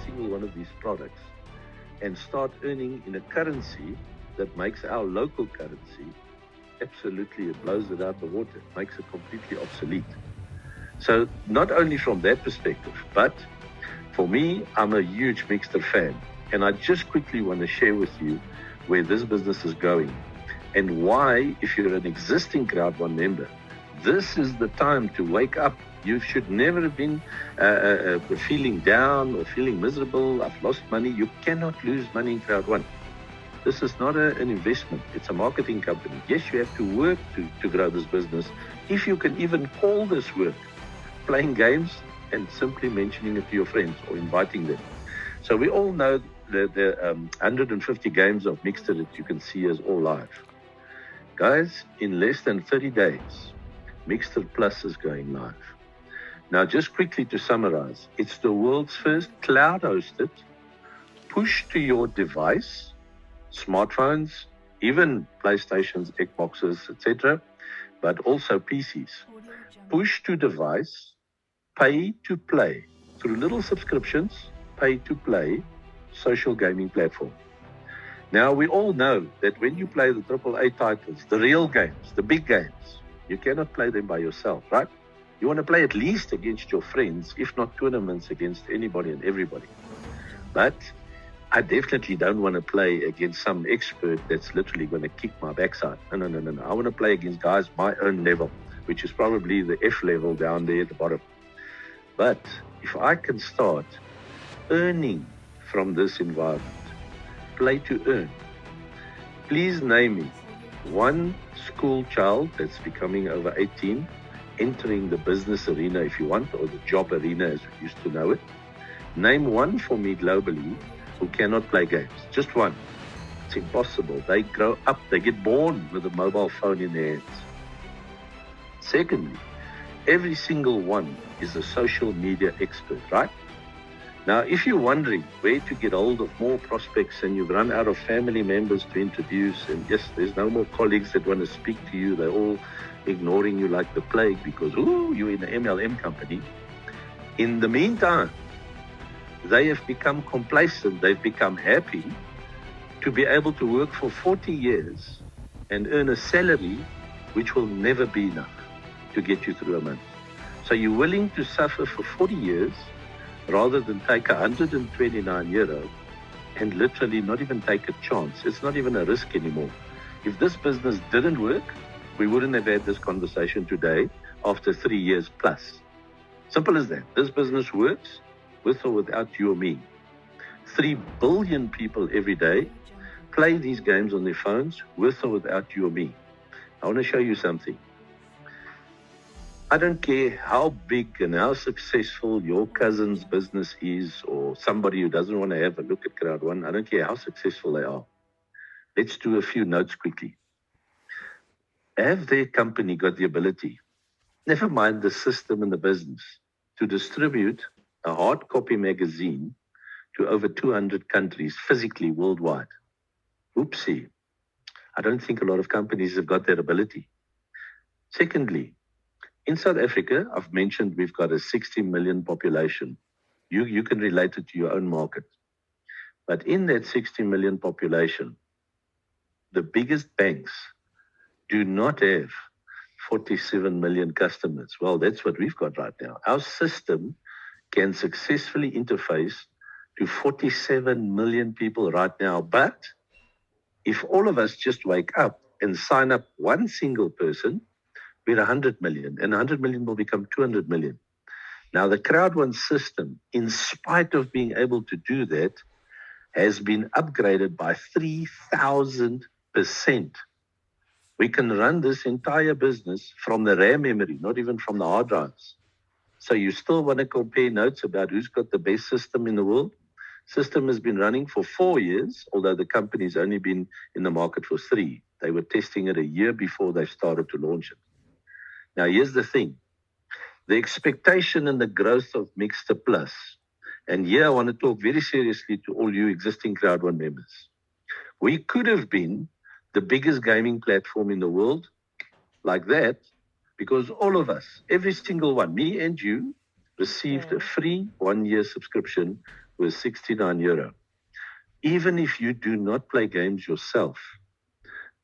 Single one of these products and start earning in a currency that makes our local currency absolutely, it blows it out the water, it makes it completely obsolete. So not only from that perspective, but for me, I'm a huge Mixter fan. And I just quickly want to share with you where this business is going and why, if you're an existing Crowd1 member, this is the time to wake up. You should never have been feeling down or feeling miserable. I've lost money. You cannot lose money in Crowd1. This is not an investment. It's a marketing company. Yes, you have to work to grow this business. If you can even call this work, playing games and simply mentioning it to your friends or inviting them. So we all know the 150 games of Mixter that you can see as all live. Guys, in less than 30 days, Mixter Plus is going live. Now, just quickly to summarize, it's the world's first cloud-hosted, push to your device, smartphones, even PlayStations, Xboxes, etc., but also PCs. Push to device, pay to play through little subscriptions, pay to play social gaming platform. Now, we all know that when you play the AAA titles, the real games, the big games, you cannot play them by yourself, right? You want to play at least against your friends, if not tournaments against anybody and everybody. But I definitely don't want to play against some expert that's literally going to kick my backside. No. I want to play against guys my own level, which is probably the F level down there at the bottom. But if I can start earning from this environment, play to earn, please name me one school child that's becoming over 18, entering the business arena if you want, or the job arena as we used to know it. Name one for me globally who cannot play games. Just one. It's impossible. They grow up, they get born with a mobile phone in their hands. Secondly, every single one is a social media expert, right? Now, if you're wondering where to get hold of more prospects and you've run out of family members to introduce, and yes, there's no more colleagues that want to speak to you, they're all ignoring you like the plague because, you're in an MLM company. In the meantime, they have become complacent, they've become happy to be able to work for 40 years and earn a salary which will never be enough to get you through a month. So you're willing to suffer for 40 years rather than take a 129-year-old and literally not even take a chance. It's not even a risk anymore. If this business didn't work, we wouldn't have had this conversation today after 3 years plus. Simple as that. This business works with or without you or me. 3 billion people every day play these games on their phones with or without you or me. I want to show you something. I don't care how big and how successful your cousin's business is or somebody who doesn't want to have a look at Crowd1. I don't care how successful they are. Let's do a few notes quickly. Have their company got the ability, never mind the system and the business, to distribute a hard copy magazine to over 200 countries physically worldwide? Oopsie. I don't think a lot of companies have got that ability. Secondly, in South Africa, I've mentioned we've got a 60 million population. You can relate it to your own market. But in that 60 million population, the biggest banks do not have 47 million customers. Well, that's what we've got right now. Our system can successfully interface to 47 million people right now. But if all of us just wake up and sign up one single person, we're 100 million, and 100 million will become 200 million. Now, the Crowd1 system, in spite of being able to do that, has been upgraded by 3,000%. We can run this entire business from the RAM memory, not even from the hard drives. So you still want to compare notes about who's got the best system in the world? System has been running for 4 years, although the company's only been in the market for 3. They were testing it a year before they started to launch it. Now, here's the thing. The expectation and the growth of Mixter Plus, and here I want to talk very seriously to all you existing Crowd1 members. We could have been the biggest gaming platform in the world like that because all of us, every single one, me and you, received a free 1-year subscription with €69. Even if you do not play games yourself,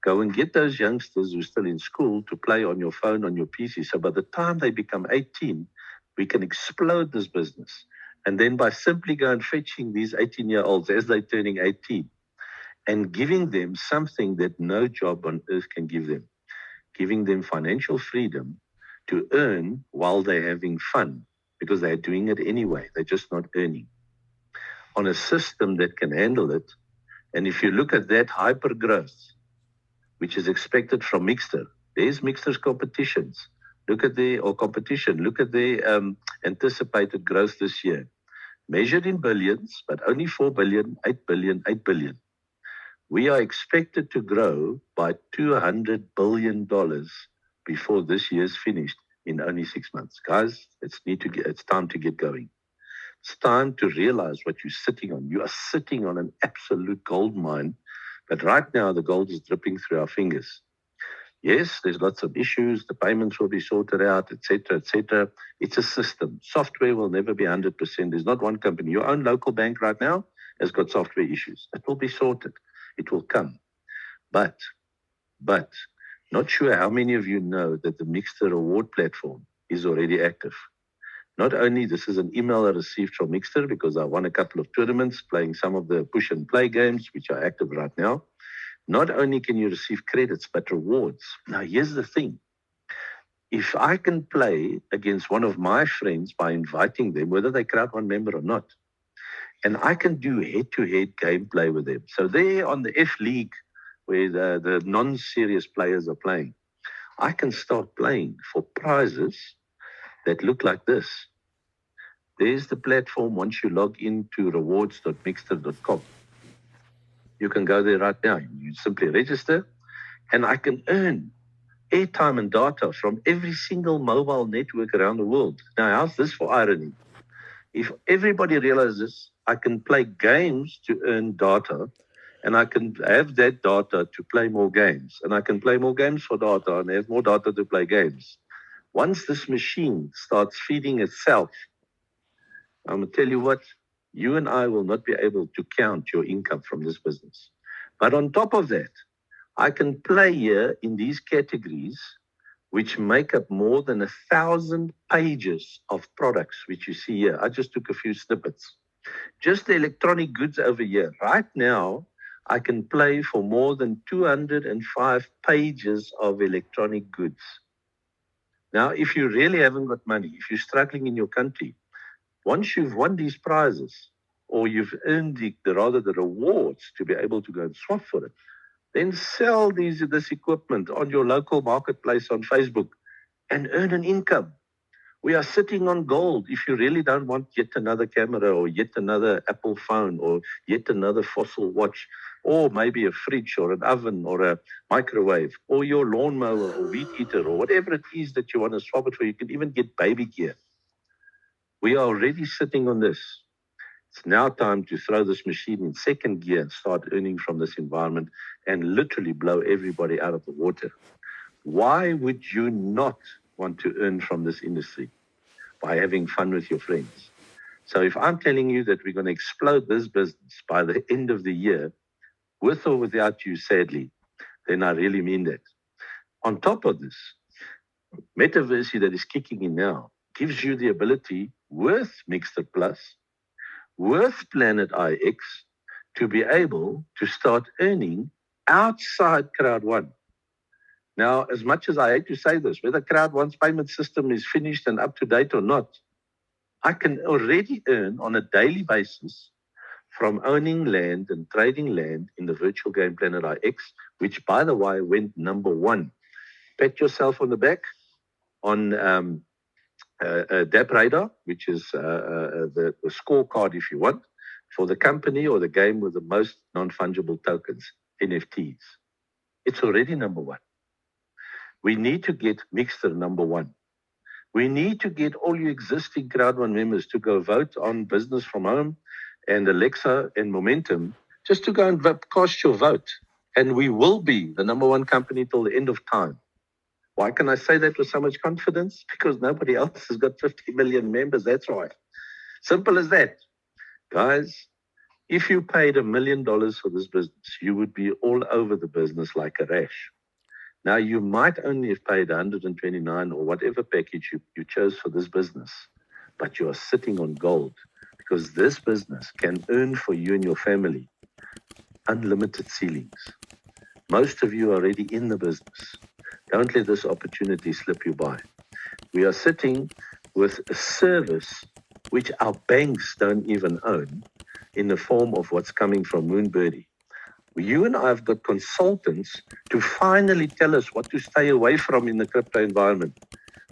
go and get those youngsters who are still in school to play on your phone, on your PC. So by the time they become 18, we can explode this business. And then by simply going fetching these 18-year-olds as they're turning 18 and giving them something that no job on earth can give them, giving them financial freedom to earn while they're having fun, because they're doing it anyway. They're just not earning. On a system that can handle it. And if you look at that hyper growth, which is expected from Mixter, there's Mixter's competitions. Look at their anticipated growth this year. Measured in billions, but only 4 billion, 8 billion, 8 billion. We are expected to grow by $200 billion before this year's finished in only 6 months. Guys, it's time to get going. It's time to realize what you're sitting on. You are sitting on an absolute gold mine, but right now the gold is dripping through our fingers. Yes, there's lots of issues. The payments will be sorted out, etc., etc. It's a system. Software will never be 100%. There's not one company. Your own local bank right now has got software issues. It will be sorted. It will come. But, not sure how many of you know that the Mixter Award platform is already active. Not only this is an email I received from Mixter because I won a couple of tournaments playing some of the push and play games, which are active right now. Not only can you receive credits, but rewards. Now, here's the thing. If I can play against one of my friends by inviting them, whether they're Crowd1 member or not, and I can do head-to-head gameplay with them. So there on the F League, where the non-serious players are playing, I can start playing for prizes that look like this. There's the platform once you log into rewards.mixter.com. You can go there right now. You simply register, and I can earn airtime and data from every single mobile network around the world. Now, how's this for irony? If everybody realizes I can play games to earn data, and I can have that data to play more games, and I can play more games for data and have more data to play games. Once this machine starts feeding itself, I'm going to tell you what, you and I will not be able to count your income from this business. But on top of that, I can play here in these categories, which make up more than 1,000 pages of products, which you see here. I just took a few snippets. Just the electronic goods over here. Right now, I can play for more than 205 pages of electronic goods. Now, if you really haven't got money, if you're struggling in your country, once you've won these prizes, or you've earned the rewards to be able to go and swap for it, then sell this equipment on your local marketplace on Facebook and earn an income. We are sitting on gold. If you really don't want yet another camera or yet another Apple phone or yet another fossil watch, or maybe a fridge or an oven or a microwave or your lawnmower or weed eater or whatever it is that you want to swap it for, you can even get baby gear. We are already sitting on this. It's now time to throw this machine in second gear and start earning from this environment and literally blow everybody out of the water. Why would you not want to earn from this industry? By having fun with your friends. So if I'm telling you that we're going to explode this business by the end of the year, with or without you, sadly, then I really mean that. On top of this, Metaverse that is kicking in now gives you the ability with Mixter Plus, with Planet IX, to be able to start earning outside Crowd1. Now, as much as I hate to say this, whether Crowd1's payment system is finished and up to date or not, I can already earn on a daily basis from owning land and trading land in the virtual game Planet IX, which, by the way, went number 1. Pat yourself on the back on DAP Radar, which is the scorecard, if you want, for the company or the game with the most non-fungible tokens, NFTs. It's already number 1. We need to get Mixter number 1. We need to get all your existing Crowd1 members to go vote on Business from Home and Alexa and Momentum, just to go and cast your vote. And we will be the number 1 company till the end of time. Why can I say that with so much confidence? Because nobody else has got 50 million members. That's why. Simple as that. Guys, if you paid $1 million for this business, you would be all over the business like a rash. Now, you might only have paid 129 or whatever package you chose for this business, but you are sitting on gold because this business can earn for you and your family unlimited ceilings. Most of you are already in the business. Don't let this opportunity slip you by. We are sitting with a service which our banks don't even own in the form of what's coming from Moonbirdie. You and I have got consultants to finally tell us what to stay away from in the crypto environment.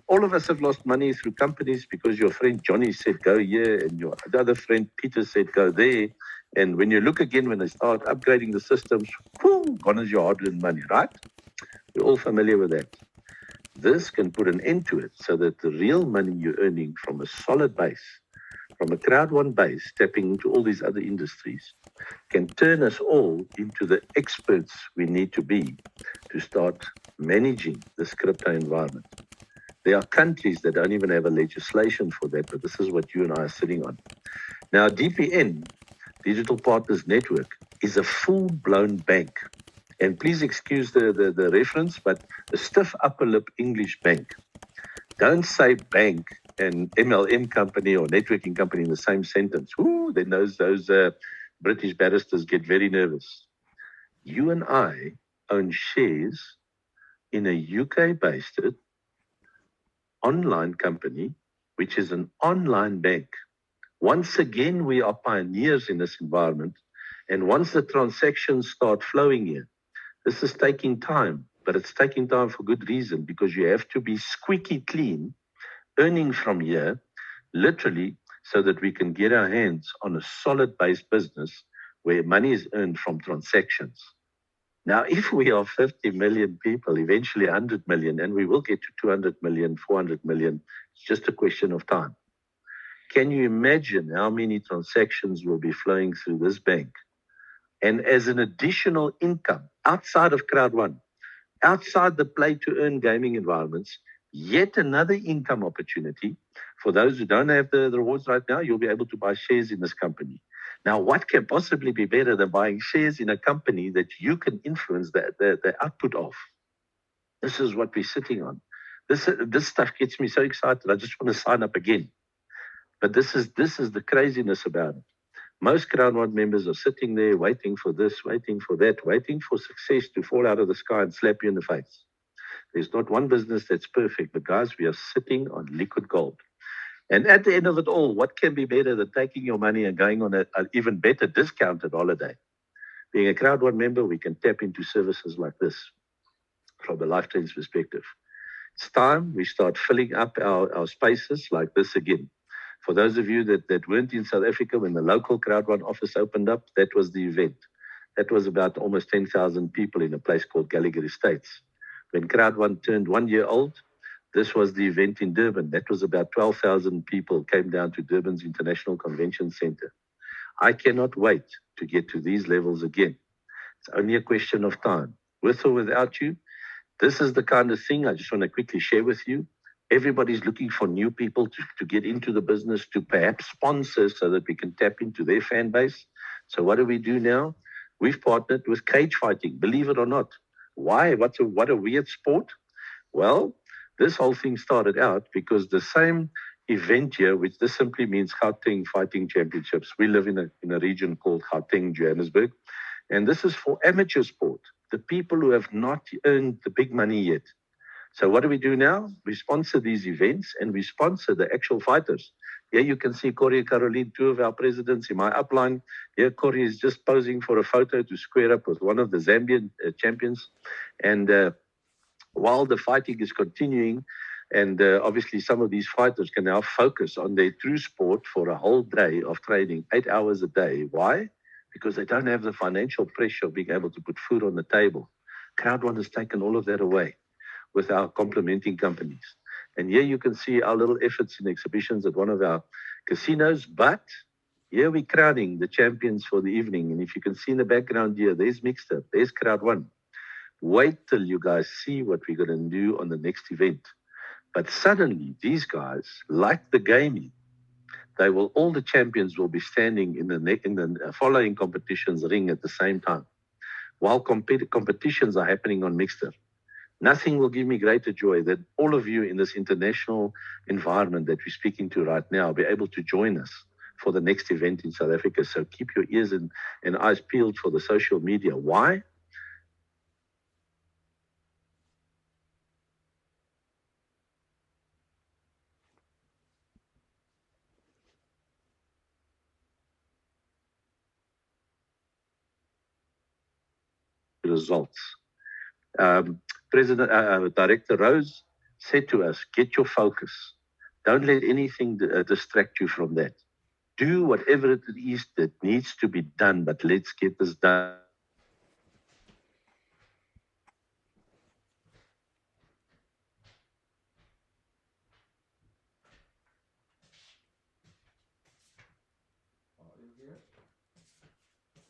All of us have lost money through companies because your friend Johnny said go here and your other friend Peter said go there. And when you look again, when they start upgrading the systems, whoo, gone is your hard-earned money, right? We're all familiar with that. This can put an end to it so that the real money you're earning from a solid base, from a Crowd1 base, tapping into all these other industries, can turn us all into the experts we need to be to start managing this crypto environment. There are countries that don't even have a legislation for that, but this is what you and I are sitting on. Now, DPN, Digital Partners Network, is a full-blown bank. And please excuse the reference, but a stiff upper lip English bank. Don't say bank and MLM company or networking company in the same sentence. Ooh, then those British barristers get very nervous. You and I own shares in a UK-based online company, which is an online bank. Once again, we are pioneers in this environment. And once the transactions start flowing here, this is taking time, but it's taking time for good reason because you have to be squeaky clean, earning from here, literally, so that we can get our hands on a solid-based business where money is earned from transactions. Now, if we are 50 million people, eventually 100 million, and we will get to 200 million, 400 million, it's just a question of time. Can you imagine how many transactions will be flowing through this bank? And as an additional income outside of Crowd1, outside the play-to-earn gaming environments, yet another income opportunity. For those who don't have the rewards right now, you'll be able to buy shares in this company. Now, what can possibly be better than buying shares in a company that you can influence the output of? This is what we're sitting on. This stuff gets me so excited. I just want to sign up again. But this is the craziness about it. Most Crowd1 members are sitting there waiting for this, waiting for that, waiting for success to fall out of the sky and slap you in the face. There's not one business that's perfect, but guys, we are sitting on liquid gold. And at the end of it all, what can be better than taking your money and going on an even better discounted holiday? Being a Crowd1 member, we can tap into services like this from a life trends perspective. It's time we start filling up our spaces like this again. For those of you that weren't in South Africa when the local Crowd1 office opened up, that was the event. That was about almost 10,000 people in a place called Gallagher Estates. When Crowd1 turned 1 year old, this was the event in Durban. That was about 12,000 people came down to Durban's International Convention Center. I cannot wait to get to these levels again. It's only a question of time. With or without you, this is the kind of thing I just want to quickly share with you. Everybody's looking for new people to get into the business, to perhaps sponsor so that we can tap into their fan base. So what do we do now? We've partnered with cage fighting, believe it or not. Why? What a weird sport. Well, this whole thing started out because the same event here, which this simply means Gauteng Fighting Championships. We live in a region called Gauteng, Johannesburg. And this is for amateur sport, the people who have not earned the big money yet. So what do we do now? We sponsor these events and we sponsor the actual fighters. Here you can see Corey and Caroline, two of our presidents in my upline. Here Corey is just posing for a photo to square up with one of the Zambian champions. And while the fighting is continuing, and obviously some of these fighters can now focus on their true sport for a whole day of training, 8 hours a day. Why? Because they don't have the financial pressure of being able to put food on the table. Crowd1 has taken all of that away with our complementing companies. And here you can see our little efforts in exhibitions at one of our casinos, but here we're crowning the champions for the evening. And if you can see in the background here, there's Mixter, there's Crowd1. Wait till you guys see what we're going to do on the next event. But suddenly, these guys, like the gaming, all the champions will be standing in the following competitions ring at the same time, while competitions are happening on Mixter. Nothing will give me greater joy that all of you in this international environment that we're speaking to right now be able to join us for the next event in South Africa. So keep your ears and eyes peeled for the social media. Why? Results. President Director Rose said to us, get your focus. Don't let anything distract you from that. Do whatever it is that needs to be done, but let's get this done.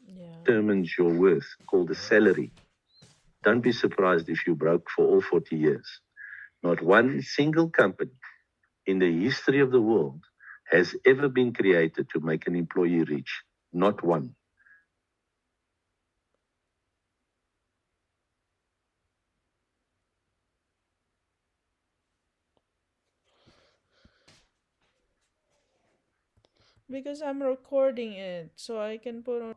Yeah. Determines your worth, called a salary. Don't be surprised if you broke for all 40 years. Not one single company in the history of the world has ever been created to make an employee rich. Not one. Because I'm recording it, so I can put on.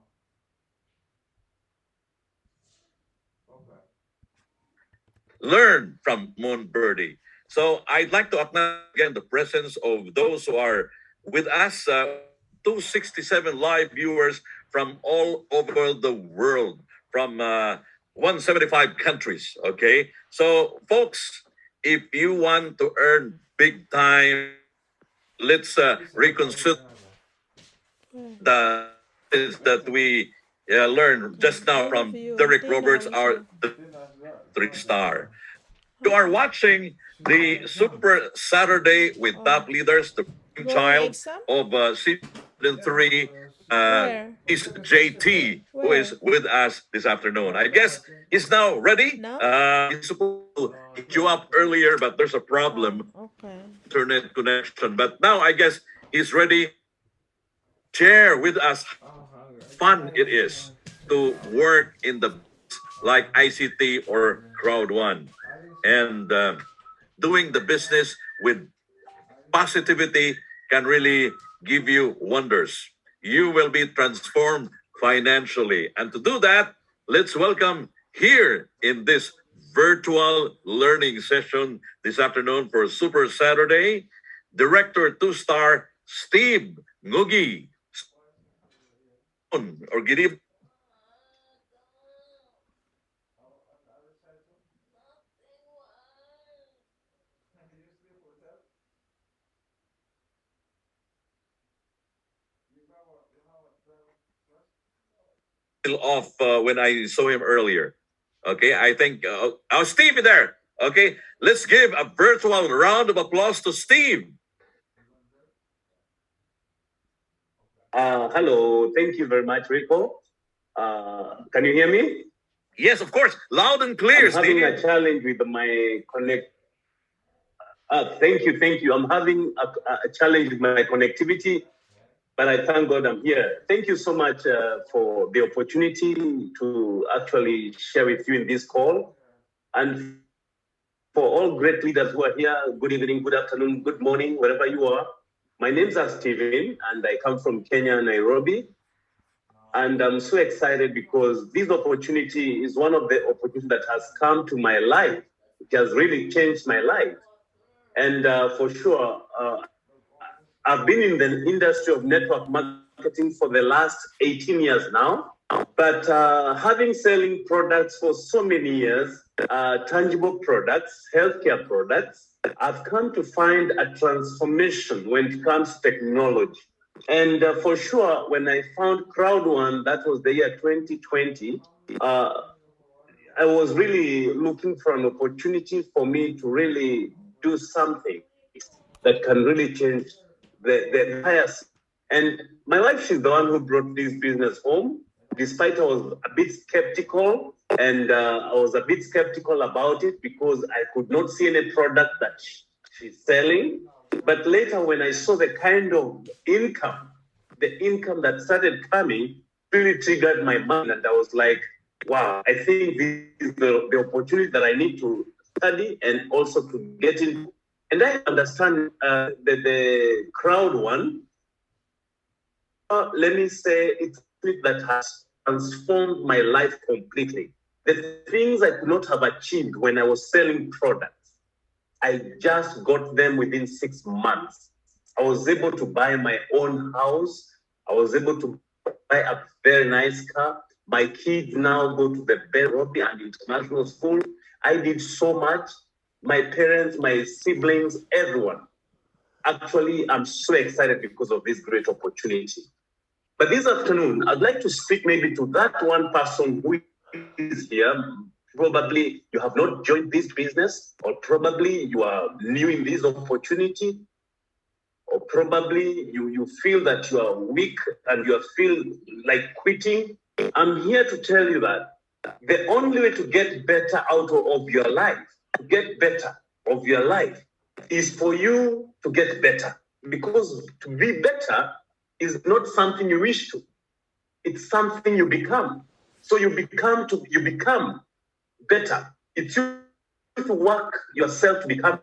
Learn from Moon Birdie. So I'd like to acknowledge again the presence of those who are with us, 267 live viewers from all over the world, from 175 countries. Okay, so folks, if you want to earn big time, let's reconsider the is that we learned just now All of from you. Derek Tina Roberts, our also. three-star. You are watching the Super Saturday with top leaders, the Going child exam? of season 3, Where? is JT, who is Where? with us this afternoon. I guess he's now ready. Now? He's supposed to hit you up earlier, but there's a problem, Okay. internet connection. But now I guess he's ready. Share with us how fun it is to work in the like ICT or Crowd1, and doing the business with positivity can really give you wonders. You will be transformed financially. And to do that, let's welcome here in this virtual learning session this afternoon for Super Saturday, Director 2-star Steve Ngugi. Or good evening. Off when I saw him earlier. Okay, I think Steve there. Okay, let's give a virtual round of applause to Steve. Hello, thank you very much, Rico. Can you hear me? Yes, of course, loud and clear. I'm having a challenge with my connect. Thank you. I'm having a challenge with my connectivity, but I thank God I'm here. Thank you so much for the opportunity to actually share with you in this call. And for all great leaders who are here, good evening, good afternoon, good morning, wherever you are. My name's Steven, and I come from Kenya, Nairobi. And I'm so excited because this opportunity is one of the opportunities that has come to my life. It has really changed my life. And for sure, I've been in the industry of network marketing for the last 18 years now. But having selling products for so many years, tangible products, healthcare products, I've come to find a transformation when it comes to technology. And for sure, when I found Crowd1, that was the year 2020, I was really looking for an opportunity for me to really do something that can really change the entire. And my wife, she's the one who brought this business home. Despite I was a bit skeptical, And I was a bit skeptical about it because I could not see any product that she's selling. But later, when I saw the kind of income, the income that started coming really triggered my mind. And I was like, wow, I think this is the opportunity that I need to study and also to get into. And I understand the Crowd1. Let me say it's that has transformed my life completely. The things I could not have achieved when I was selling products, I just got them within 6 months. I was able to buy my own house. I was able to buy a very nice car. My kids now go to the Nairobi and international school. I did so much. My parents, my siblings, everyone. Actually, I'm so excited because of this great opportunity. But this afternoon, I'd like to speak maybe to that one person who is here. Probably you have not joined this business, or probably you are new in this opportunity, or probably you feel that you are weak and you feel like quitting. I'm here to tell you that the only way to get better out of your life, to get better of your life, is for you to get better. Because to be better is not something you wish to. It's something you become. So you become better. It's you to work yourself to become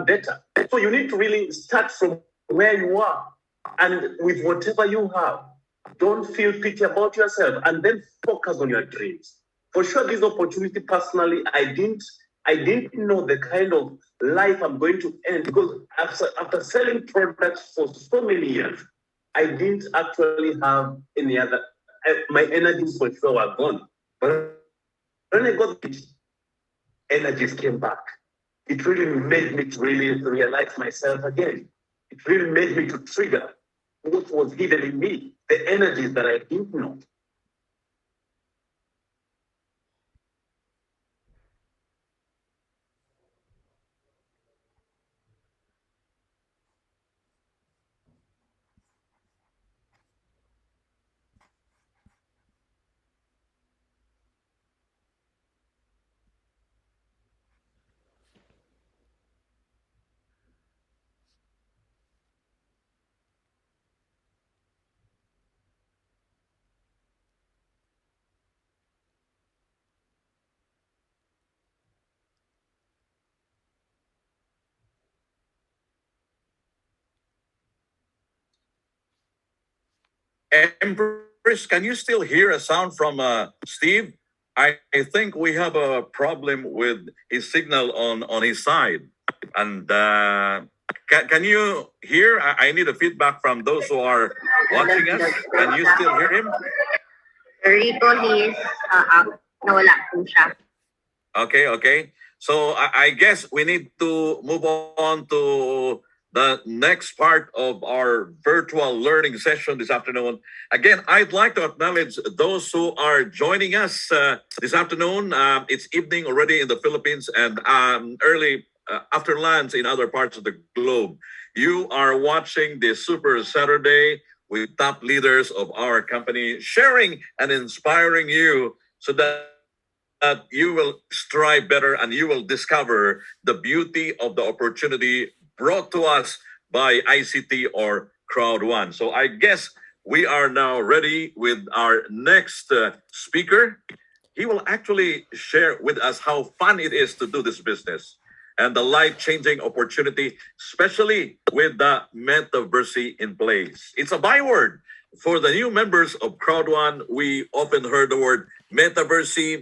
better. So you need to really start from where you are and with whatever you have. Don't feel pity about yourself and then focus on your dreams. For sure, this opportunity personally, I didn't know the kind of life I'm going to end because after selling products for so many years, I didn't actually have any other. My energies for sure were gone. But when I got it, energies came back. It really made me to really realize myself again. It really made me to trigger what was hidden in me, the energies that I didn't know. Empress, can you still hear a sound from Steve? I think we have a problem with his signal on his side. And can you hear? I need a feedback from those who are watching us. Can you still hear him? Rico, he is out. Nawala po siya. Okay. So I guess we need to move on to the next part of our virtual learning session this afternoon. Again, I'd like to acknowledge those who are joining us this afternoon. It's evening already in the Philippines and early after lunch in other parts of the globe. You are watching the Super Saturday with top leaders of our company, sharing and inspiring you so that you will strive better and you will discover the beauty of the opportunity brought to us by ICT or Crowd1. So I guess we are now ready with our next speaker. He will actually share with us how fun it is to do this business and the life-changing opportunity, especially with the metaverse in place. It's a byword. For the new members of Crowd1, we often heard the word metaverse.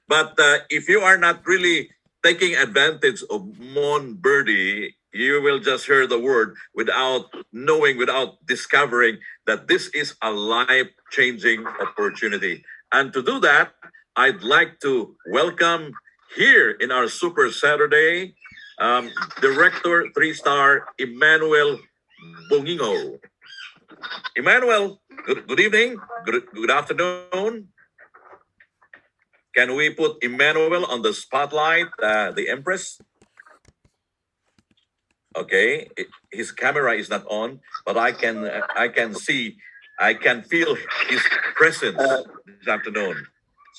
But if you are not really taking advantage of Mon Birdie, you will just hear the word without knowing, without discovering that this is a life-changing opportunity. And to do that, I'd like to welcome here in our Super Saturday, Director 3-star Emmanuel Bongingo. Emmanuel, good evening, good afternoon. Can we put Emmanuel on the spotlight, the Empress? Okay, his camera is not on, but I can see, I can feel his presence this afternoon.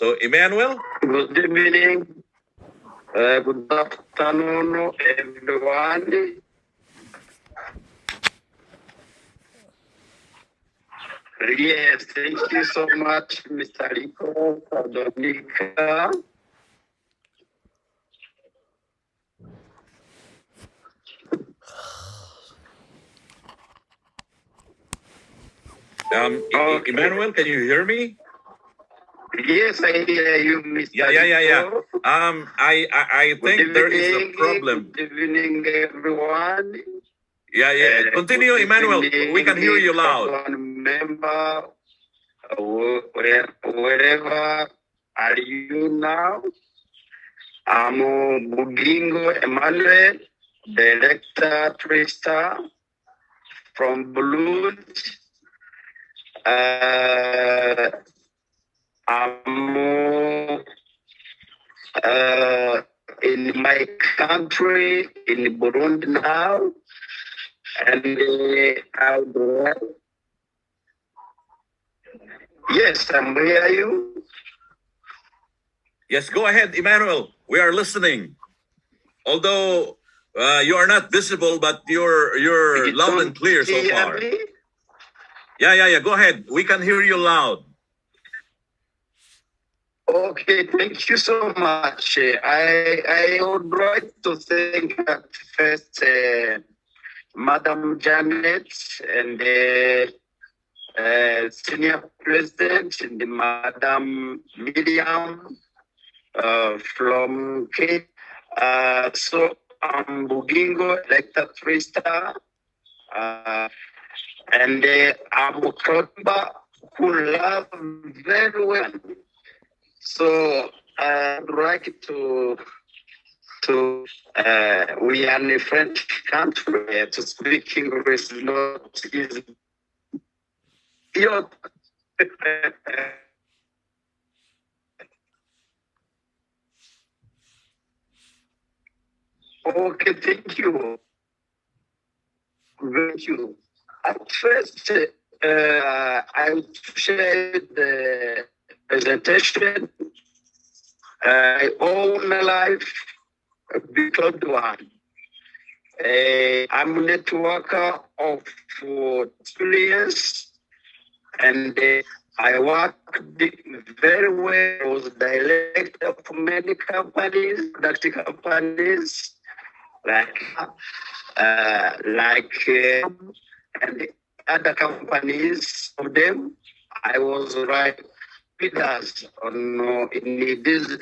So, Emmanuel? Good evening. Good afternoon, everyone. Yes, thank you so much, Mr. Rico, Dominica. Emmanuel, can you hear me? Yes, I hear you, Mr. Yeah. Rico. I think there is a problem. Good evening, everyone. Yeah. Continue, Good Emmanuel. evening, We can hear you loud. One member, wherever are you now? I'm Bugingo Emmanuel, Director Twister from Blues. I'm in my country, in Burundi now, and yes, I'm hear you. Yes, go ahead, Emmanuel. We are listening. Although you are not visible, but you're loud and clear so far. Me? Yeah. Go ahead. We can hear you loud. Okay, thank you so much. I would like to thank first Madam Janet and the Senior President and Madam Miriam from K. So I'm Bugingo, Elector Twister, and I'm a Kroba who love very well. So I'd like to we are in a French country to speak English is not easy. Okay, thank you. Thank you. At first, I shared the presentation. I own my life because one. I'm a networker of 2 years, and I worked very well. I was director of many companies, product companies, and other companies. Of them, I was right with us on in this.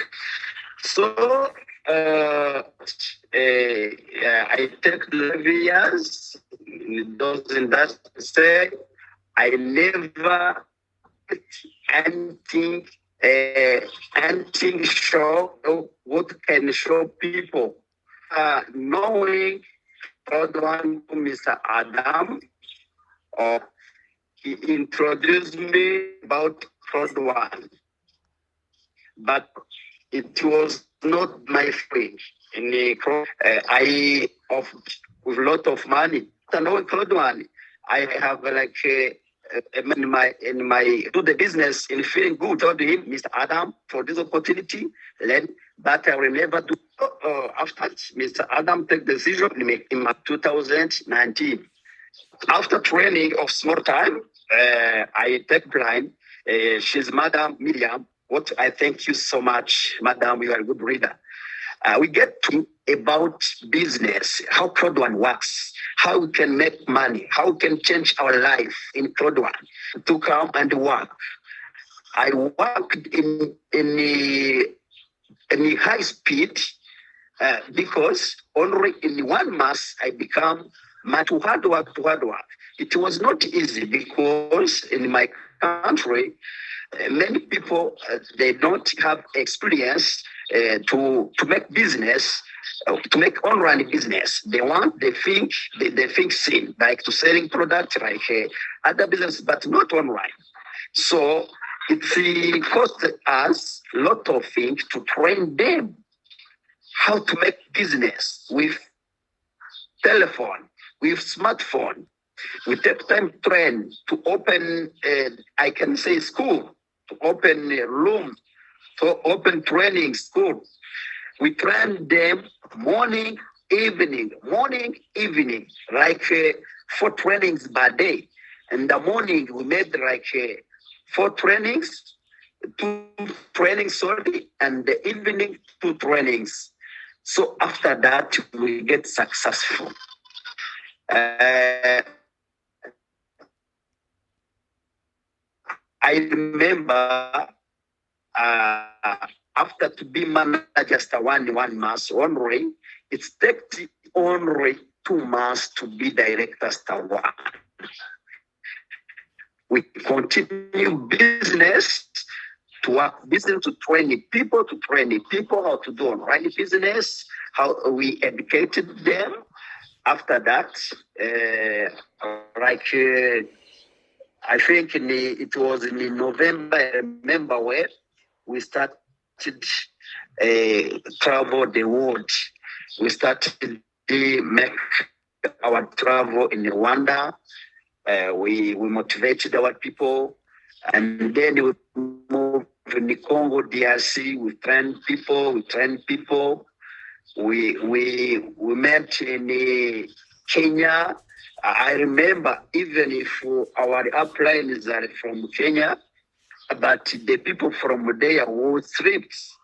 So I take 11 years in those industries. Say I never anything anything show what can show people. Knowing Crowd1 to Mr. Adam, or he introduced me about Crowd1, but it was not my friend. I of with a lot of money. I know Crowd1. I have in my do the business in feeling good. Told him, Mr. Adam, for this opportunity, but I will never do. After Mr. Adam take decision in 2019. After training of small time, I take blind. She's Madam Miriam. What I thank you so much, Madam. You are a good reader. We get to about business, how Crowd1 works, how we can make money, how we can change our life in Crowd1 to come and work. I worked in high speed because only in 1 month I become to hard work. It was not easy because in my country, many people they don't have experience to make business, to make online business. They think same, like to selling products like other business, but not online. So it cost us a lot of things to train them how to make business with telephone, with smartphone. We take time train to open, I can say school, to open a room to open training school. We train them morning, evening, like 4 trainings per day. In the morning, we made like 4 trainings, 2 trainings, sorry, and the evening 2 trainings. So after that, we get successful. I remember after to be manager just 1 month only, it takes only 2 months to be director star 1. We continue business to work business to train people how to do online business, how we educated them. After that, I think it was in November, I remember where we started travel the world. We started to make our travel in Rwanda. We motivated our people, and then we moved in the Congo DRC. We trained people. We met in Kenya. I remember, even if our uplines are from Kenya, but the people from there were trips.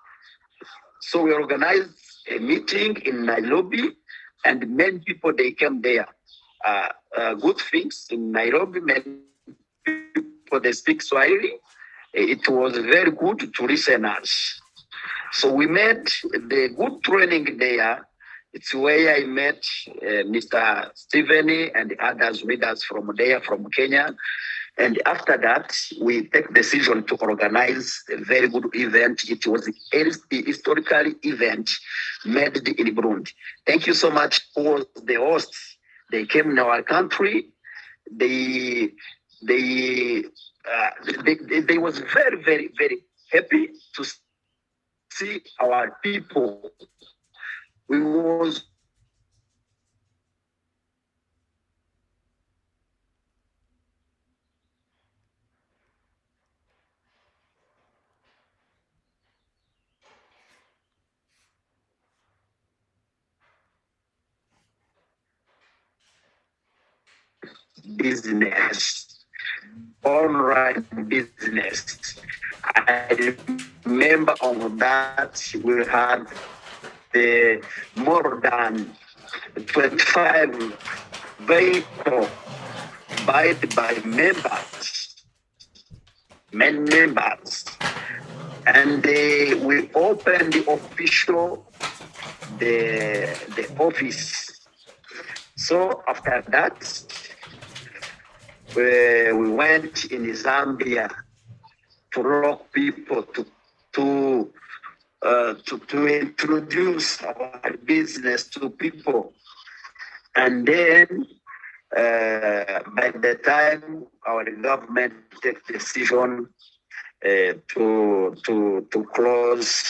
So we organized a meeting in Nairobi, and many people, they came there. Good things in Nairobi, many people, they speak Swahili. It was very good to listeners. So we made the good training there. It's where I met Mr. Stephen and the others leaders from there, from Kenya. And after that, we take decision to organize a very good event. It was a historical event made in Burundi. Thank you so much for the hosts. They came in our country. They was very, very, very happy to see our people. We was business, online business. I remember on that we had the more than 25 vehicles by members, many members, and we opened the official the office. So after that, we went in Zambia to rock people to introduce our business to people, and then by the time our government take decision to close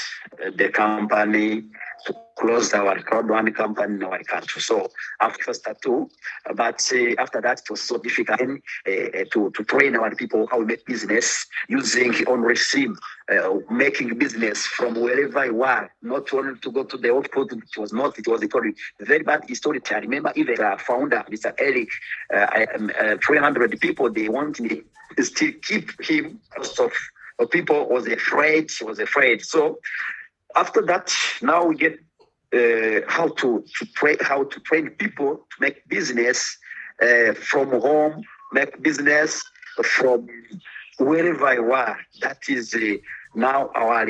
the company, to close our Crowd1 company in our country. So after that too, but after that it was so difficult to train our people how to make business using on receive, making business from wherever you are, not only to go to the output. It was a very bad history. I remember even our founder, Mr. Eric, 300 people, they want me to still keep him because of people was afraid. She was afraid. So after that, now we get how to train people to make business from home, make business from wherever you are. That is now our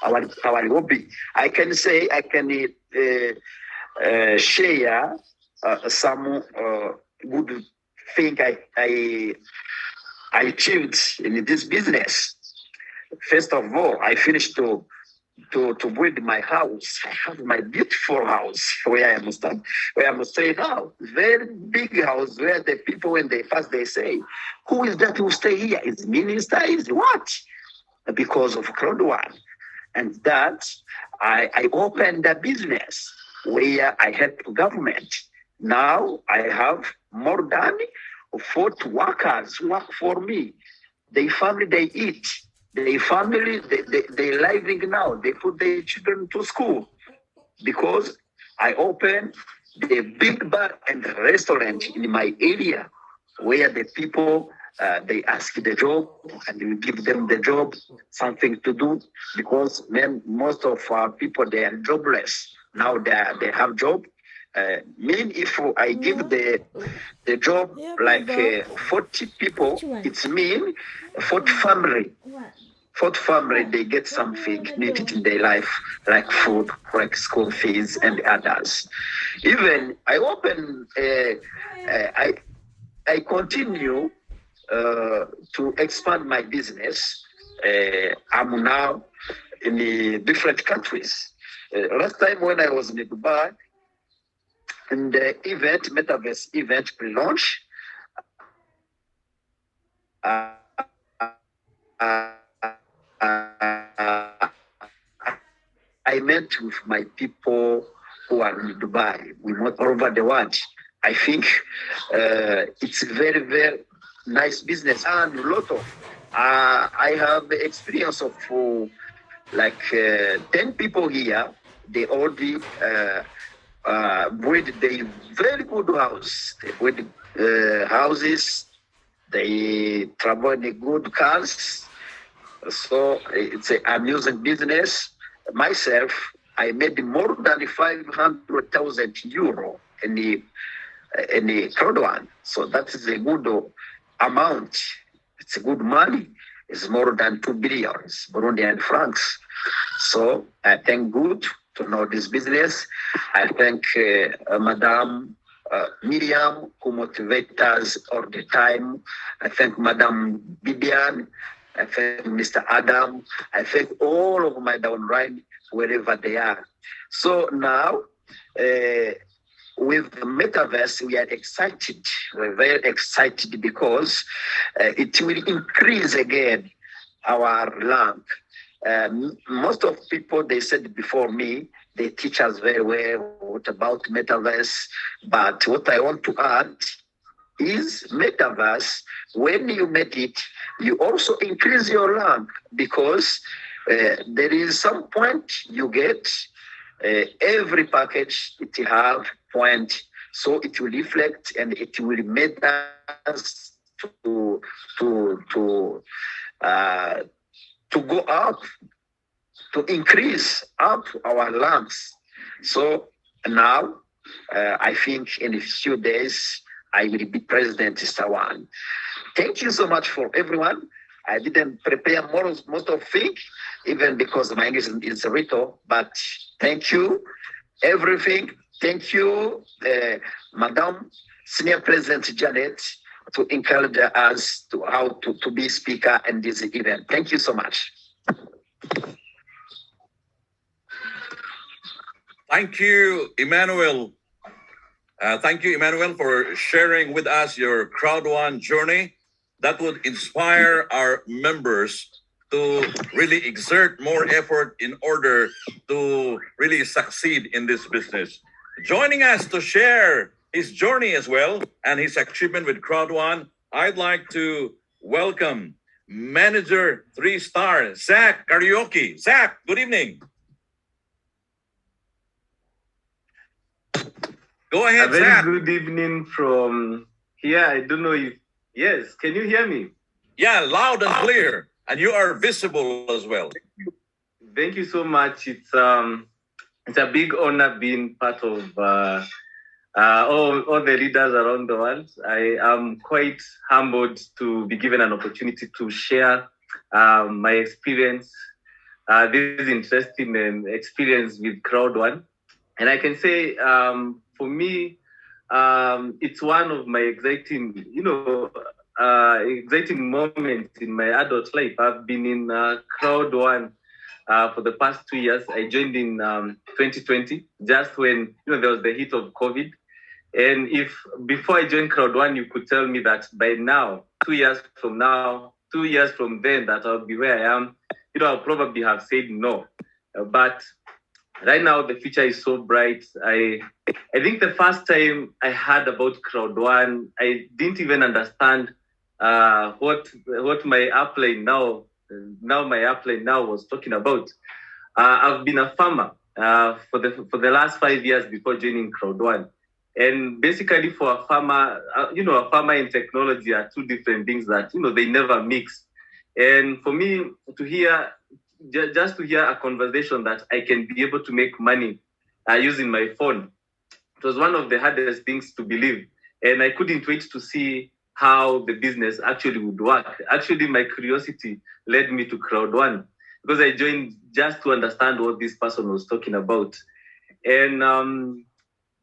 hobby. I can say I can share some good thing I achieved in this business. First of all, I finished to build my house. I have my beautiful house where I am staying now. Very big house where the people when they pass they say, "Who is that who stay here? Is minister? Is what?" Because of Crowd1. And that I opened a business where I help government. Now I have more than 40 workers who work for me. They family, they eat. their family, they're living now. They put their children to school because I opened the big bar and restaurant in my area where the people they ask the job and you give them the job, something to do because most of our people they are jobless now. They have job. Mean if I give the job Yeah, like Baba. 40 people, Which one? it's mean 40 family. For the family, they get something needed in their life, like food, like school fees, and others. Even I open, I continue to expand my business. I'm now in the different countries. Last time when I was in Dubai, in the event, Metaverse event pre-launch, uh, uh, I met with my people who are in Dubai. We met all over the world. I think it's a very, very nice business and a lot of. I have the experience of 10 people here. They already build a very good house. They build houses. They travel in good cars. So it's an amusing business. Myself, I made more than 500,000 euro in the Crowd1. So that is a good amount. It's a good money. It's more than 2 billion Burundian francs. So I thank good to know this business. I thank Madame Miriam, who motivates us all the time. I thank Madame Bibian. I thank Mr. Adam. I thank all of my downline, wherever they are. So now, with the metaverse, we are excited. We're very excited because it will increase again our rank. Most of people, they said before me, they teach us very well what about metaverse. But what I want to add is metaverse, when you make it, you also increase your rank because there is some point you get. Every package it have point, so it will reflect and it will make us to go up, to increase up our ranks. So now I think in a few days I will be president in Taiwan. Thank you so much for everyone. I didn't prepare most of things, even because my English is little, but thank you, everything. Thank you, Madam Senior President Janet, to encourage us to how to be speaker in this event. Thank you so much. Thank you, Emmanuel. Thank you, Emmanuel, for sharing with us your Crowd1 journey. That would inspire our members to really exert more effort in order to really succeed in this business. Joining us to share his journey as well and his achievement with Crowd1, I'd like to welcome Manager 3-star Zach Karaoke. Zach, good evening. Go ahead, A very Zach. good evening from here. I don't know if, yes, can you hear me? Yeah, loud and clear. And you are visible as well. Thank you so much. It's a big honor being part of all the leaders around the world. I am quite humbled to be given an opportunity to share my experience, this interesting experience with Crowd1. And I can say, for me, it's one of my exciting moments in my adult life. I've been in Crowd1 for the past 2 years. I joined in 2020, just when there was the hit of COVID. And if before I joined Crowd1, you could tell me that by now, 2 years from then, that I'll be where I am, I'll probably have said no. But right now, the future is so bright. I think the first time I heard about Crowd1, I didn't even understand what my upline now now my upline now was talking about. I've been a farmer for the last 5 years before joining Crowd1. And basically for a farmer, a farmer and technology are two different things that, they never mix. And for me to hear, just to hear a conversation that I can be able to make money using my phone, it was one of the hardest things to believe. And I couldn't wait to see how the business actually would work. Actually, my curiosity led me to Crowd1 because I joined just to understand what this person was talking about. And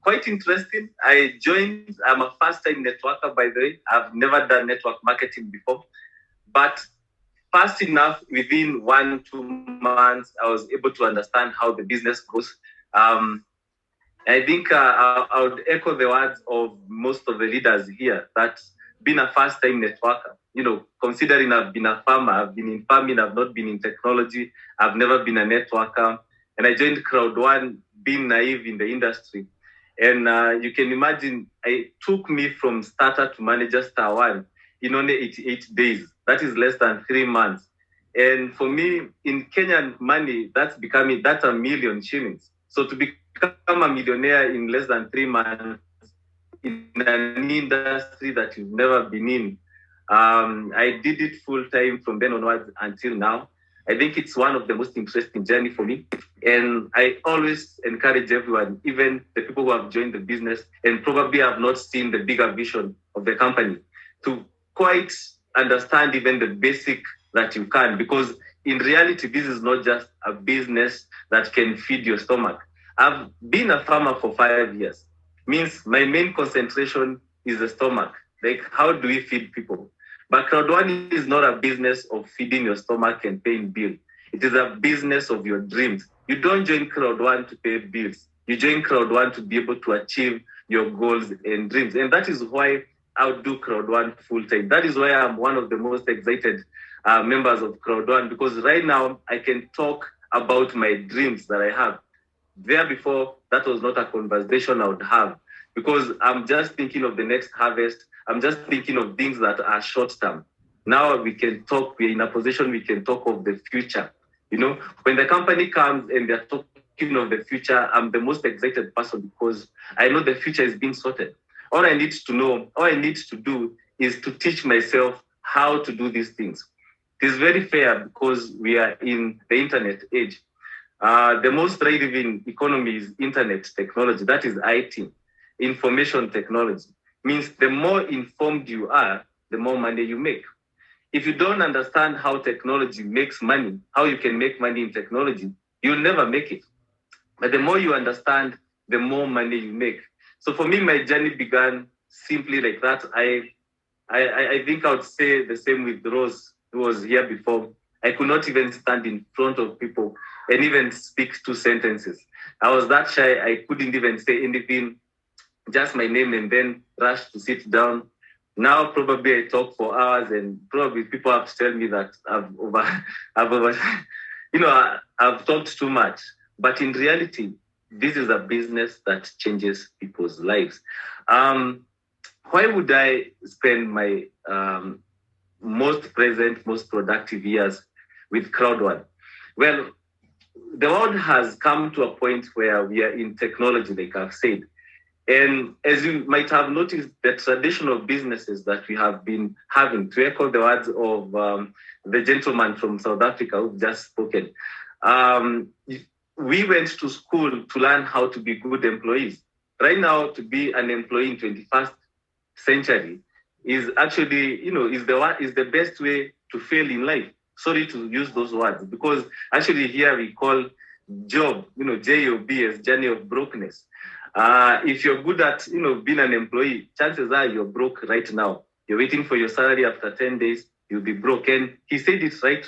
quite interesting. I joined, I'm a first-time networker, by the way. I've never done network marketing before. But fast enough, within 1-2 months, I was able to understand how the business goes. I think I would echo the words of most of the leaders here that being a first-time networker, considering I've been a farmer, I've been in farming, I've not been in technology, I've never been a networker, and I joined Crowd1 being naive in the industry. And you can imagine, it took me from starter to manager star one in only 88 days. That is less than 3 months. And for me, in Kenyan money, that's a million shillings. So to become a millionaire in less than 3 months in an industry that you've never been in, I did it full time from then onwards until now. I think it's one of the most interesting journey for me. And I always encourage everyone, even the people who have joined the business and probably have not seen the bigger vision of the company, to quite understand even the basic that you can, because in reality, this is not just a business that can feed your stomach. I've been a farmer for 5 years. Means my main concentration is the stomach. Like, how do we feed people? But Crowd1 is not a business of feeding your stomach and paying bills. It is a business of your dreams. You don't join Crowd1 to pay bills. You join Crowd1 to be able to achieve your goals and dreams. And that is why I'll do Crowd1 full time. That is why I'm one of the most excited members of Crowd1, because right now I can talk about my dreams that I have. There before, that was not a conversation I would have, because I'm just thinking of the next harvest. I'm just thinking of things that are short term. Now we can talk, we're in a position we can talk of the future. When the company comes and they're talking of the future, I'm the most excited person because I know the future is being sorted. All I need to do is to teach myself how to do these things. It is very fair because we are in the internet age. The most thriving economy is internet technology. That is IT, information technology. Means the more informed you are, the more money you make. If you don't understand how technology makes money, how you can make money in technology, you'll never make it. But the more you understand, the more money you make. So for me, my journey began simply like that. I think I would say the same with Rose, who was here before. I could not even stand in front of people and even speak 2 sentences. I was that shy, I couldn't even say anything, just my name, and then rush to sit down. Now probably I talk for hours, and probably people have to tell me that I've talked too much. But in reality, this is a business that changes people's lives. Why would I spend my most present, most productive years with Crowd1? Well, the world has come to a point where we are in technology, like I've said. And as you might have noticed, the traditional businesses that we have been having, to echo the words of the gentleman from South Africa who just spoken, we went to school to learn how to be good employees. Right now, to be an employee in 21st century is actually, is the best way to fail in life. Sorry to use those words, because actually here we call job, JOB, as journey of brokenness. If you're good at, being an employee, chances are you're broke right now. You're waiting for your salary after 10 days, you'll be broke. And he said it right.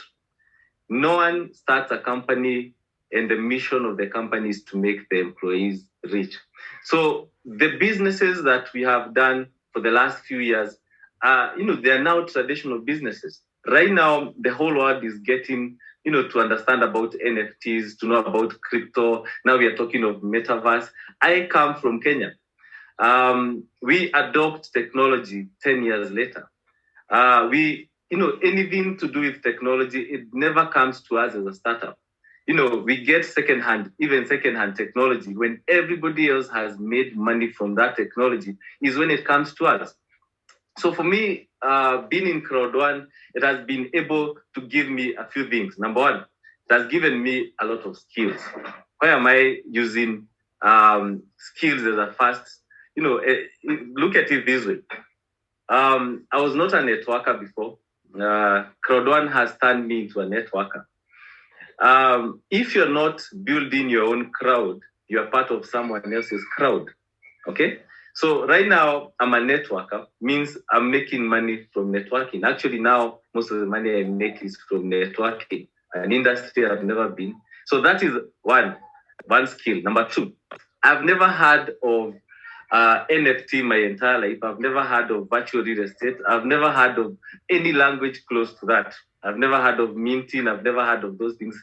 No one starts a company and the mission of the company is to make the employees rich. So the businesses that we have done for the last few years, they are now traditional businesses. Right now, the whole world is getting, to understand about NFTs, to know about crypto. Now we are talking of metaverse. I come from Kenya. We adopt technology 10 years later. We anything to do with technology, it never comes to us as a startup. We get secondhand technology when everybody else has made money from that technology is when it comes to us. So for me, being in Crowd1, it has been able to give me a few things. Number one, it has given me a lot of skills. Why am I using skills as a first? Look at it this way. I was not a networker before. Crowd1 has turned me into a networker. If you're not building your own crowd, you're part of someone else's crowd. Okay? So right now, I'm a networker, means I'm making money from networking. Actually, now, most of the money I make is from networking, an industry I've never been. So that is one skill. Number two, I've never heard of NFT my entire life. I've never heard of virtual real estate. I've never heard of any language close to that. I've never heard of minting. I've never heard of those things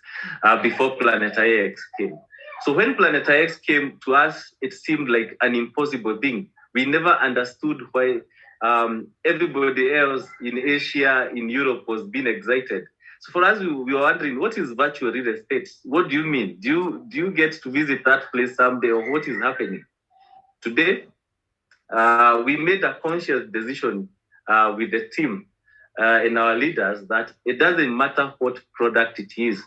before Planet IX came. So when Planet IX came to us, it seemed like an impossible thing. We never understood why everybody else in Asia, in Europe was being excited. So for us, we were wondering, what is virtual real estate? What do you mean? Do you get to visit that place someday, or what is happening? Today, we made a conscious decision with the team and our leaders that it doesn't matter what product it is.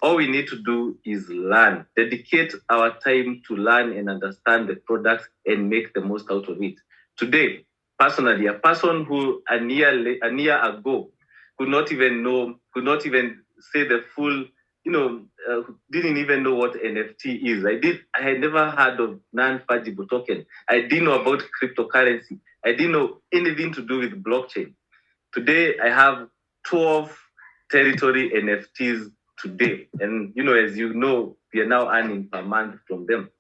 All we need to do is learn, dedicate our time to learn and understand the product and make the most out of it. Today, personally, a person who a year ago could not even say the full, didn't even know what NFT is. I had never heard of non-fungible token. I didn't know about cryptocurrency. I didn't know anything to do with blockchain. Today, I have 12 territory NFTs today. And, as you know, we are now earning per month from them,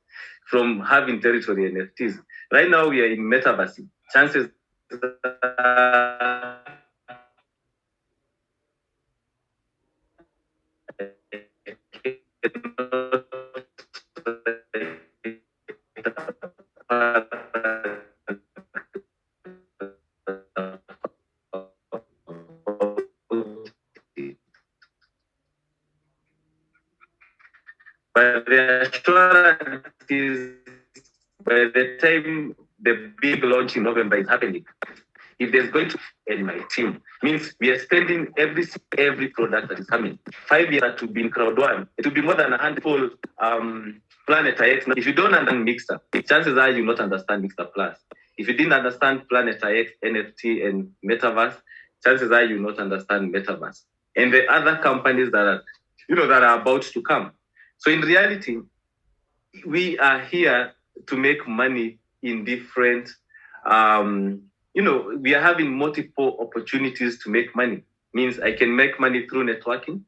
from having territory NFTs. Right now, we are in metaverse. Chances but the assurance is by the time the big launch in November is happening, if there's going to be in my team, means we are spending every product that is coming. 5 years to be in Crowd1, it will be more than a handful Planet IX. If you don't understand Mixer, chances are you not understand Mixer Plus. If you didn't understand Planet IX, NFT, and Metaverse, chances are you not understand Metaverse. And the other companies that are about to come. So in reality, we are here to make money in different, we are having multiple opportunities to make money. Means I can make money through networking.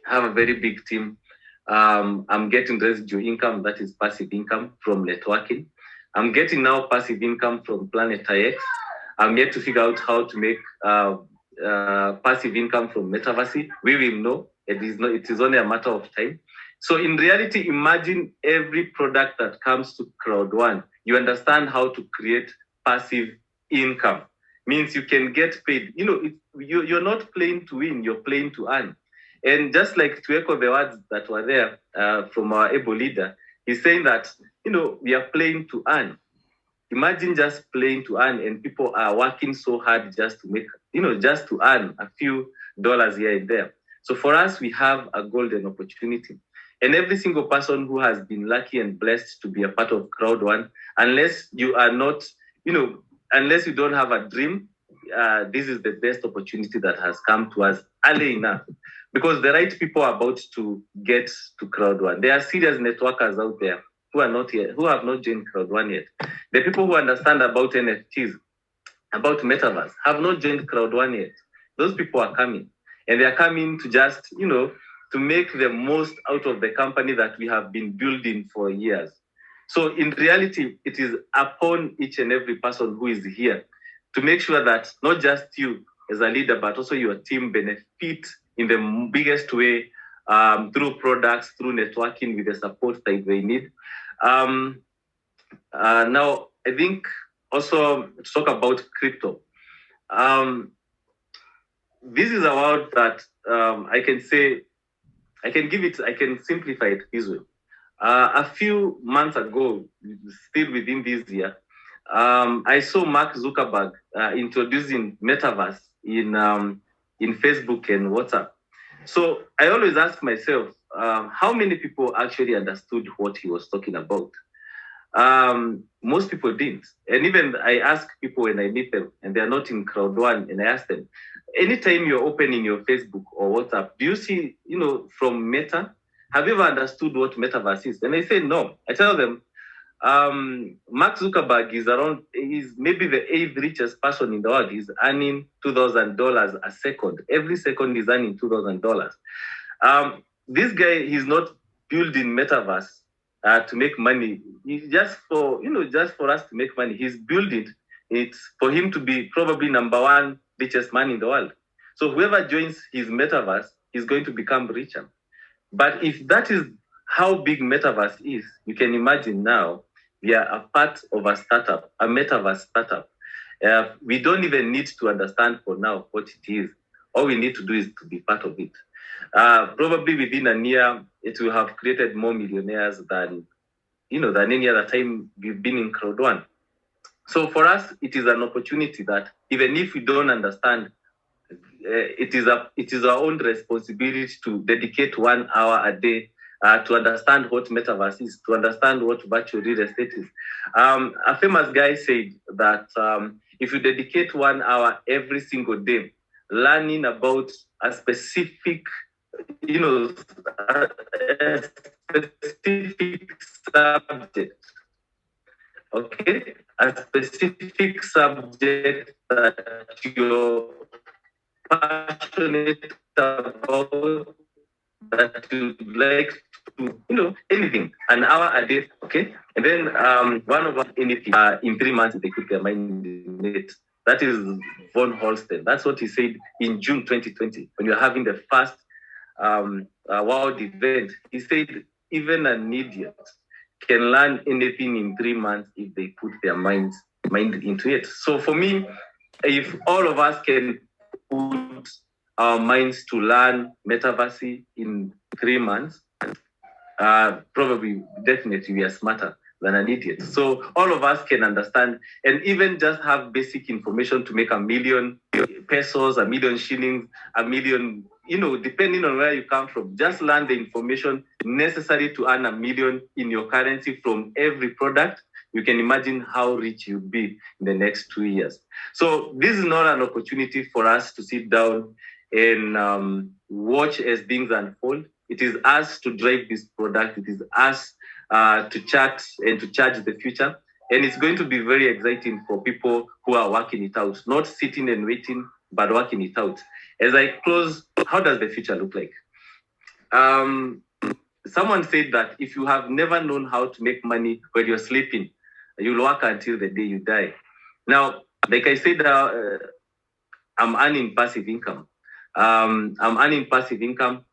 I have a very big team. I'm getting residual income, that is passive income from networking. I'm getting now passive income from Planet IX. I'm yet to figure out how to make passive income from Metaverse. We will know. It is only a matter of time. So in reality, imagine every product that comes to Crowd1, you understand how to create passive income. Means you can get paid. You're not playing to win, you're playing to earn. And just like to echo the words that were there from our able leader, he's saying that, we are playing to earn. Imagine just playing to earn, and people are working so hard just to make, just to earn a few dollars here and there. So for us, we have a golden opportunity. And every single person who has been lucky and blessed to be a part of Crowd1, unless you are not, unless you don't have a dream, this is the best opportunity that has come to us early enough. Because the right people are about to get to Crowd1. There are serious networkers out there who are not here, who have not joined Crowd1 yet. The people who understand about NFTs, about Metaverse, have not joined Crowd1 yet. Those people are coming. And they are coming to just, to make the most out of the company that we have been building for years. So in reality, it is upon each and every person who is here to make sure that not just you as a leader, but also your team benefit in the biggest way through products, through networking with the support that they need. Now, I think also to talk about crypto. this is a world that I can say, I can simplify it this way. A few months ago, still within this year, I saw Mark Zuckerberg introducing metaverse in Facebook and WhatsApp. So I always ask myself, how many people actually understood what he was talking about? Most people didn't. And even I ask people when I meet them and they're not in Crowd1, and I ask them, anytime you're opening your Facebook or WhatsApp, do you see, from Meta, have you ever understood what metaverse is? And they say no. I tell them, Mark Zuckerberg is maybe the 8th richest person in the world. He's earning $2,000 a second. Every second he's earning $2,000. This guy, he's not building metaverse to make money. He's just for us to make money. He's building it for him to be probably number 1 richest man in the world. So whoever joins his metaverse is going to become richer. But if that is how big metaverse is, you can imagine now we are a part of a startup, a metaverse startup. We don't even need to understand for now what it is. All we need to do is to be part of it. Probably within a year, it will have created more millionaires than any other time we've been in Crowd1. So for us, it is an opportunity that even if we don't understand, it is our own responsibility to dedicate 1 hour a day to understand what metaverse is, to understand what virtual real estate is. A famous guy said that if you dedicate 1 hour every single day learning about a specific, a specific subject, okay, a specific subject that you're passionate about, that you like to, anything, an hour a day, okay? And then one of us, anything, in 3 months, they put their mind in it. That is Von Holsten. That's what he said in June 2020, when you're having the first world event. He said, even an idiot can learn anything in 3 months if they put their mind into it. So for me, if all of us can put our minds to learn metaverse in 3 months, probably, definitely, we are smarter than an idiot. So all of us can understand and even just have basic information to make $1 million pesos, 1 million shillings, 1 million, depending on where you come from. Just learn the information necessary to earn 1 million in your currency from every product. You can imagine how rich you'll be in the next 2 years. So this is not an opportunity for us to sit down and watch as things unfold. It is us to drive this product. It is us to chart and to charge the future. And it's going to be very exciting for people who are working it out, not sitting and waiting, but working it out. As I close, how does the future look like? Someone said that if you have never known how to make money when you're sleeping, you'll work until the day you die. Now, like I said, I'm earning passive income.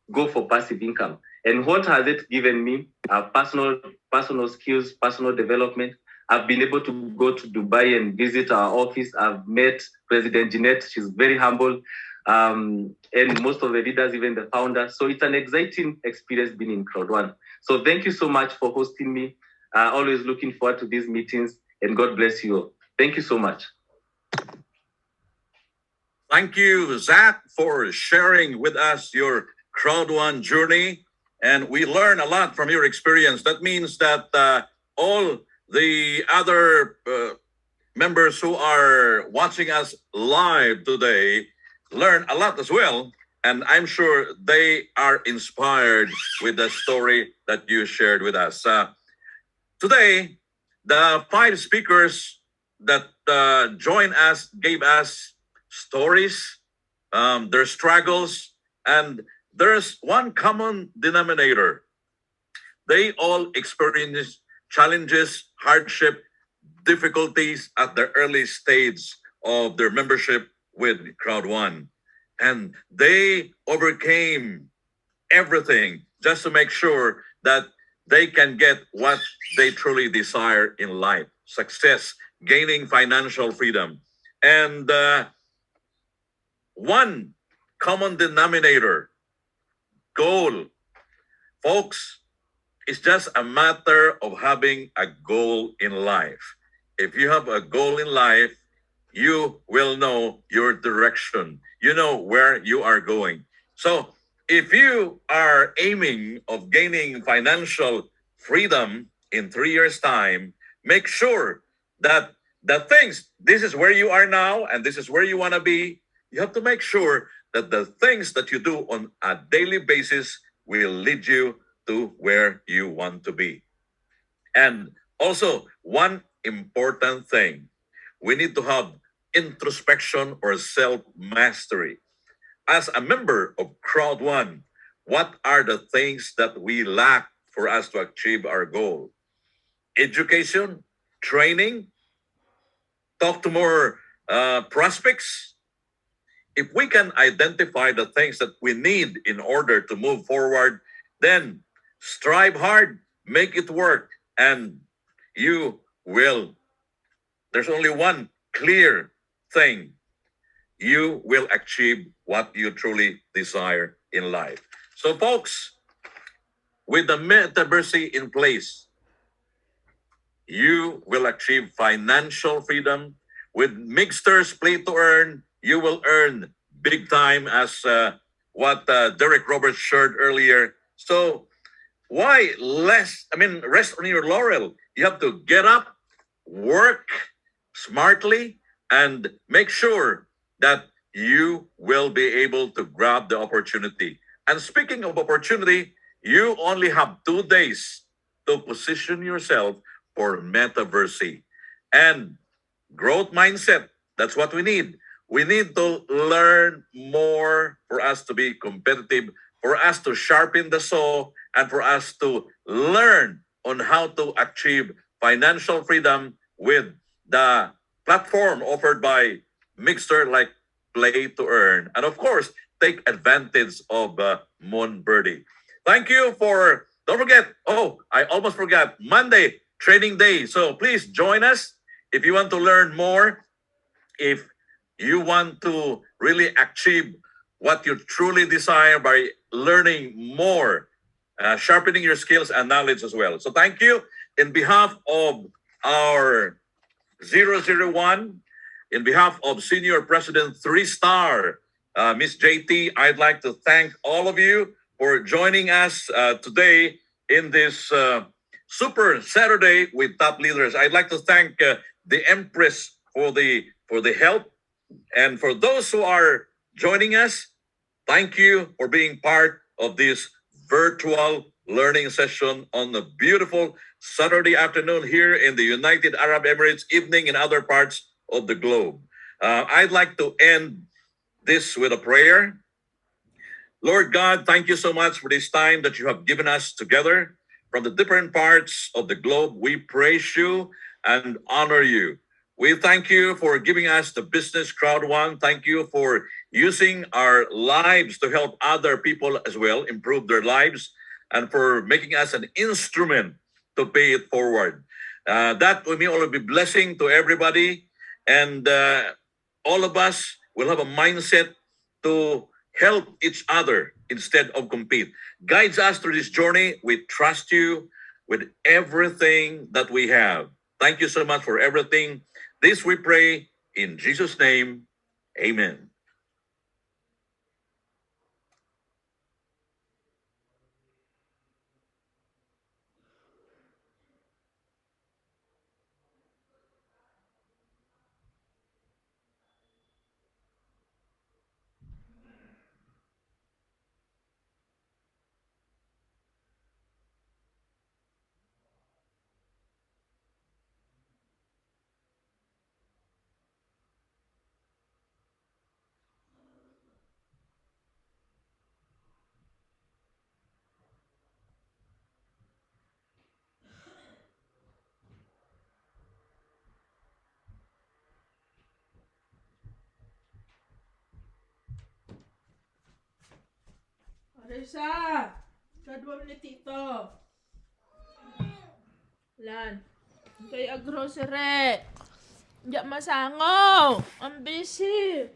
Go for passive income. And what has it given me? Personal skills, personal development. I've been able to go to Dubai and visit our office. I've met President Jeanette. She's very humble. And most of the leaders, even the founders. So it's an exciting experience being in Crowd1. So thank you so much for hosting me. Always looking forward to these meetings, and God bless you all. Thank you so much. Thank you, Zach, for sharing with us your Crowd1 journey. And we learn a lot from your experience. That means that all the other members who are watching us live today learn a lot as well. And I'm sure they are inspired with the story that you shared with us. Today, the 5 speakers that joined us gave us stories, their struggles, and there's one common denominator. They all experienced challenges, hardship, difficulties at the early stage of their membership with Crowd1. And they overcame everything just to make sure that they can get what they truly desire in life: success, gaining financial freedom. And one common denominator, goal. Folks, it's just a matter of having a goal in life. If you have a goal in life, you will know your direction. You know where you are going. So if you are aiming of gaining financial freedom in 3 years' time, make sure that the things, this is where you are now and this is where you want to be. You have to make sure that the things that you do on a daily basis will lead you to where you want to be. And also, one important thing, we need to have introspection or self-mastery. As a member of Crowd1, what are the things that we lack for us to achieve our goal? Education, training, talk to more prospects. If we can identify the things that we need in order to move forward, then strive hard, make it work, and you will. There's only one clear thing. You will achieve what you truly desire in life. So, folks, with the metaverse in place, you will achieve financial freedom. With Mixter's Play to Earn, you will earn big time, as what Derek Roberts shared earlier. So why rest on your laurel? You have to get up, work smartly, and make sure that you will be able to grab the opportunity. And speaking of opportunity, you only have 2 days to position yourself for metaverse and growth mindset. That's what we need. We need to learn more for us to be competitive, for us to sharpen the saw, and for us to learn on how to achieve financial freedom with the platform offered by Mixer like Play to Earn. And of course, take advantage of Moon Birdie. Thank you for, don't forget, oh, I almost forgot, Monday, training day. So please join us if you want to learn more, if you want to really achieve what you truly desire by learning more, sharpening your skills and knowledge as well. So thank you. In behalf of our 001, in behalf of Senior President 3-Star, Miss JT, I'd like to thank all of you for joining us today in this Super Saturday with Top Leaders. I'd like to thank the Empress for the help. And for those who are joining us, thank you for being part of this virtual learning session on a beautiful Saturday afternoon here in the United Arab Emirates, evening in other parts of the globe. I'd like to end this with a prayer. Lord God, thank you so much for this time that you have given us together from the different parts of the globe. We praise you and honor you. We thank you for giving us the business Crowd1. Thank you for using our lives to help other people as well improve their lives, and for making us an instrument to pay it forward. That will be all be blessing to everybody, and all of us will have a mindset to help each other instead of compete. Guides us through this journey. We trust you with everything that we have. Thank you so much for everything. This we pray in Jesus' name. Amen. Arisa! Kadwam ni Tito. Lan. Kay a grocery. Diya masangaw. I'm busy.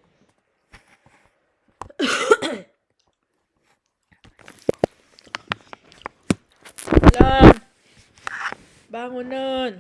Bangon nun!